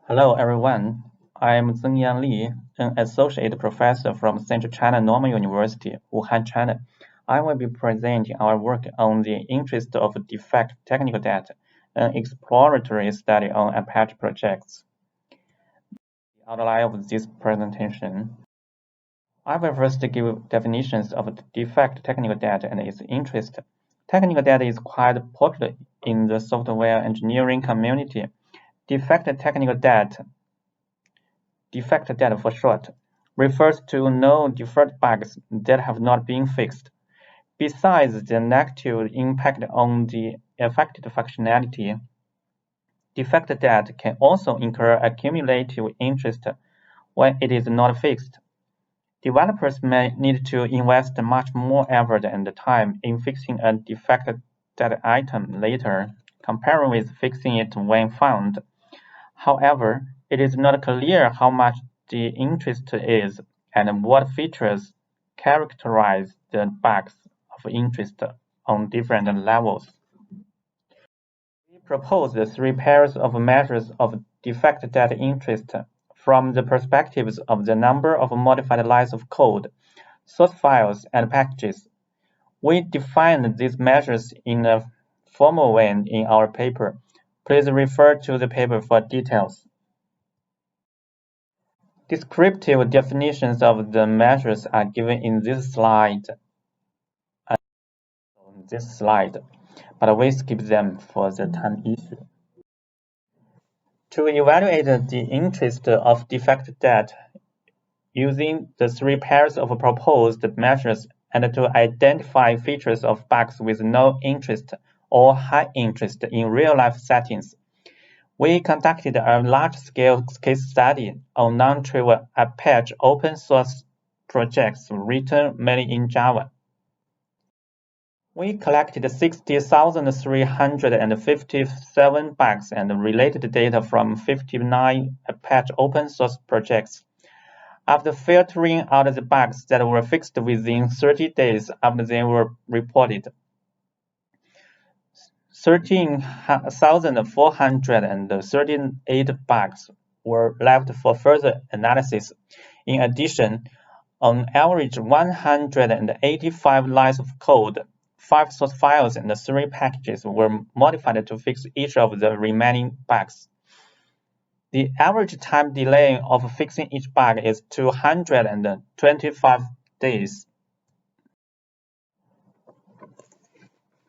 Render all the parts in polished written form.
Hello, everyone. I am Zhengyang Li, an associate professor from Central China Normal University, Wuhan, China. I will be presenting our work on the interest of defect technical data, an exploratory study on Apache projects. The outline of this presentation. I will first give definitions of defect technical data and its interest. Technical data is quite popular in the software engineering community. Defect data for short, refers to known deferred bugs that have not been fixed. Besides the negative impact on the affected functionality, defect data can also incur accumulative interest when it is not fixed. Developers may need to invest much more effort and time in fixing a defected data item later, comparing with fixing it when found. However, it is not clear how much the interest is and what features characterize the bugs of interest on different levels. We propose three pairs of measures of defect data interest from the perspectives of the number of modified lines of code, source files, and packages. We define these measures in a formal way in our paper. Please refer to the paper for details. Descriptive definitions of the measures are given in this slide, but we skip them for the time issue. To evaluate the interest of defect data using the three pairs of proposed measures and to identify features of bugs with no interest or high interest in real-life settings, we conducted a large-scale case study on non-trivial Apache open-source projects written mainly in Java. We collected 60,357 bugs and related data from 59 Apache open-source projects. After filtering out the bugs that were fixed within 30 days after they were reported, 13,438 bugs were left for further analysis. In addition, on average 185 lines of code, 5 source files, and 3 packages were modified to fix each of the remaining bugs. The average time delay of fixing each bug is 225 days.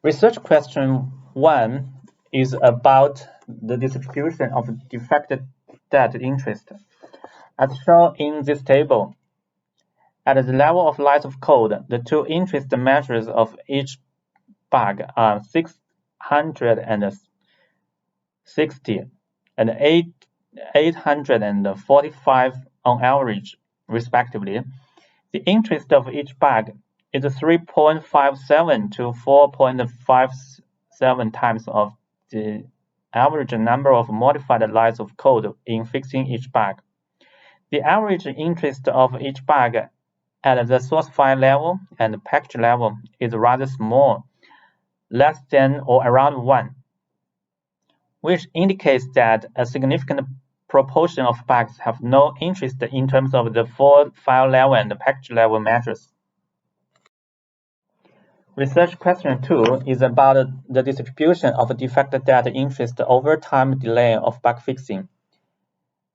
Research question 1 is about the distribution of defect data interest. As shown in this table, at the level of lines of code, the two interest measures of each bug are 660 and 845 on average, respectively. The interest of each bug is 3.57 to 4.57 times of the average number of modified lines of code in fixing each bug. The average interest of each bug at the source file level and package level is rather small, less than or around 1, which indicates that a significant proportion of bugs have no interest in terms of the full file level and package level measures. Research question 2 is about the distribution of defect data interest over time delay of bug fixing.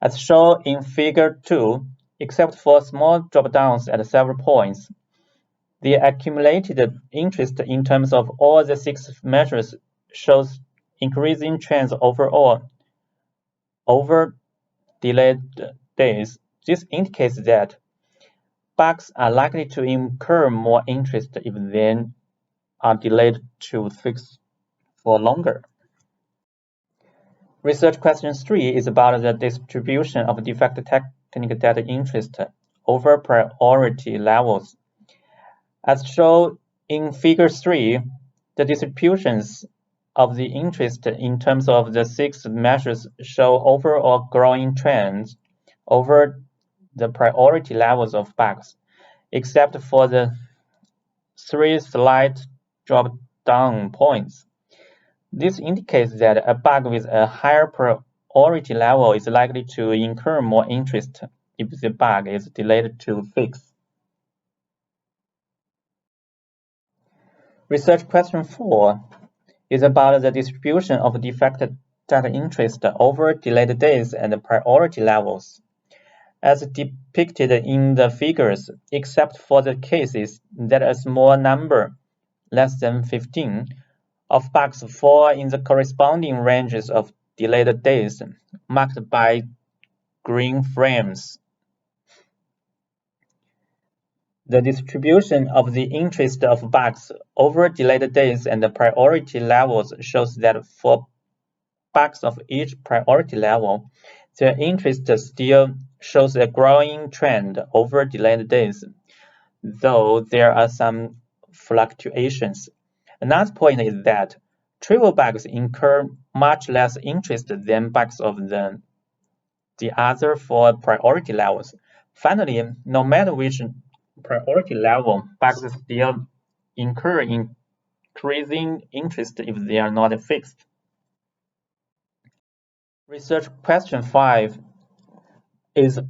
As shown in Figure 2, except for small drop-downs at several points, the accumulated interest in terms of all the 6 measures shows increasing trends overall over delayed days. This indicates that bugs are likely to incur more interest if they are delayed to fix for longer. Research question 3 is about the distribution of defect technical data interest over priority levels. As shown in Figure 3, the distributions of the interest in terms of the 6 measures show overall growing trends over the priority levels of bugs, except for the 3 slight drop-down points. This indicates that a bug with a higher priority level is likely to incur more interest if the bug is delayed to fix. Research question 4 is about the distribution of defect data interest over delayed days and priority levels. As depicted in the figures, except for the cases that a small number, less than 15, of bugs fall in the corresponding ranges of delayed days, marked by green frames. The distribution of the interest of bugs over delayed days and the priority levels shows that for bugs of each priority level, the interest still shows a growing trend over delayed days, though there are some fluctuations. Another point is that trivial bugs incur much less interest than bugs of the other four priority levels. Finally, no matter which priority level, bugs still incur increasing interest if they are not fixed. Research question 5 is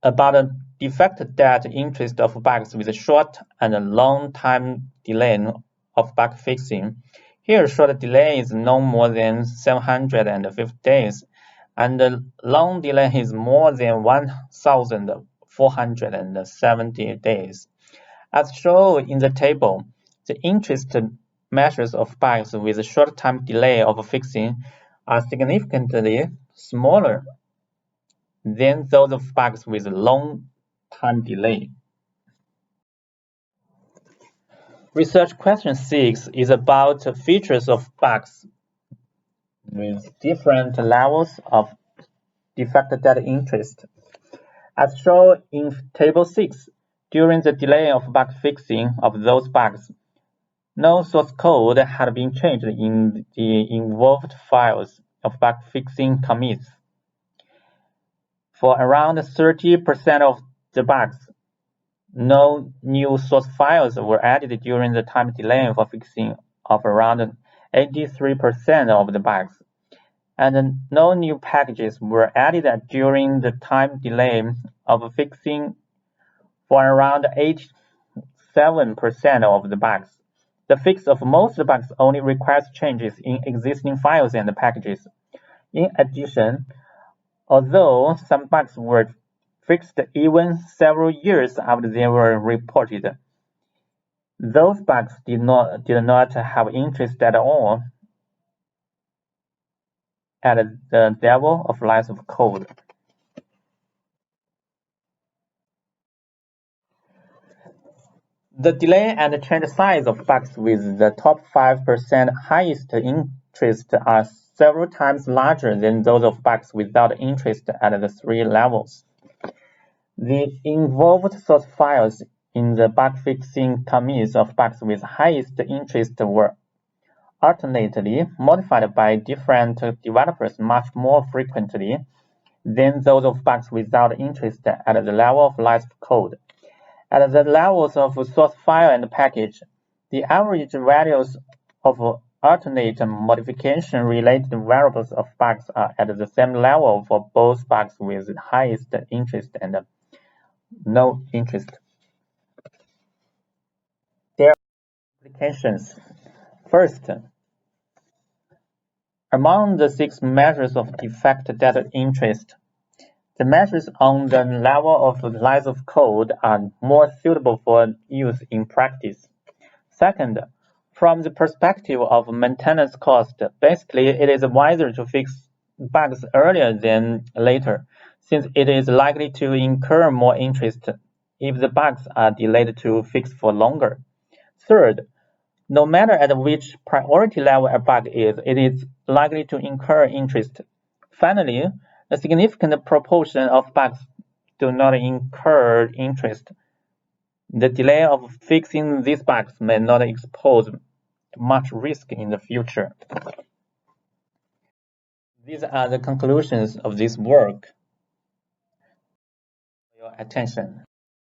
about a defect data interest of bugs with a short and a long time delay of bug fixing. Here, short delay is no more than 750 days, and the long delay is more than 1,470 days. As shown in the table, the interest measures of bugs with a short time delay of fixing are significantly smaller than those of bugs with a long time delay. Research question 6 is about features of bugs with different levels of defect data interest. As shown in Table 6, during the delay of bug fixing of those bugs, no source code had been changed in the involved files of bug fixing commits. For around 30% of the bugs, no new source files were added during the time delay for fixing of around 83% of the bugs, and no new packages were added during the time delay of fixing for around 87% of the bugs. The fix of most bugs only requires changes in existing files and packages. In addition, although some bugs were fixed even several years after they were reported, those bugs did not have interest at all at the level of lines of code. The delay and change size of bugs with the top 5% highest interest are several times larger than those of bugs without interest at the three levels. The involved source files in the bug fixing commits of bugs with highest interest were alternately modified by different developers much more frequently than those of bugs without interest at the level of lines of code. At the levels of source file and package, the average values of alternate modification-related variables of bugs are at the same level for both bugs with highest interest and no interest. There are implications. First, among the 6 measures of defect data interest, the measures on the level of lines of code are more suitable for use in practice. Second, from the perspective of maintenance cost, basically it is wiser to fix bugs earlier than later, since it is likely to incur more interest if the bugs are delayed to fix for longer. Third, no matter at which priority level a bug is, it is likely to incur interest. Finally, a significant proportion of bugs do not incur interest. The delay of fixing these bugs may not expose much risk in the future. These are the conclusions of this work. For your attention.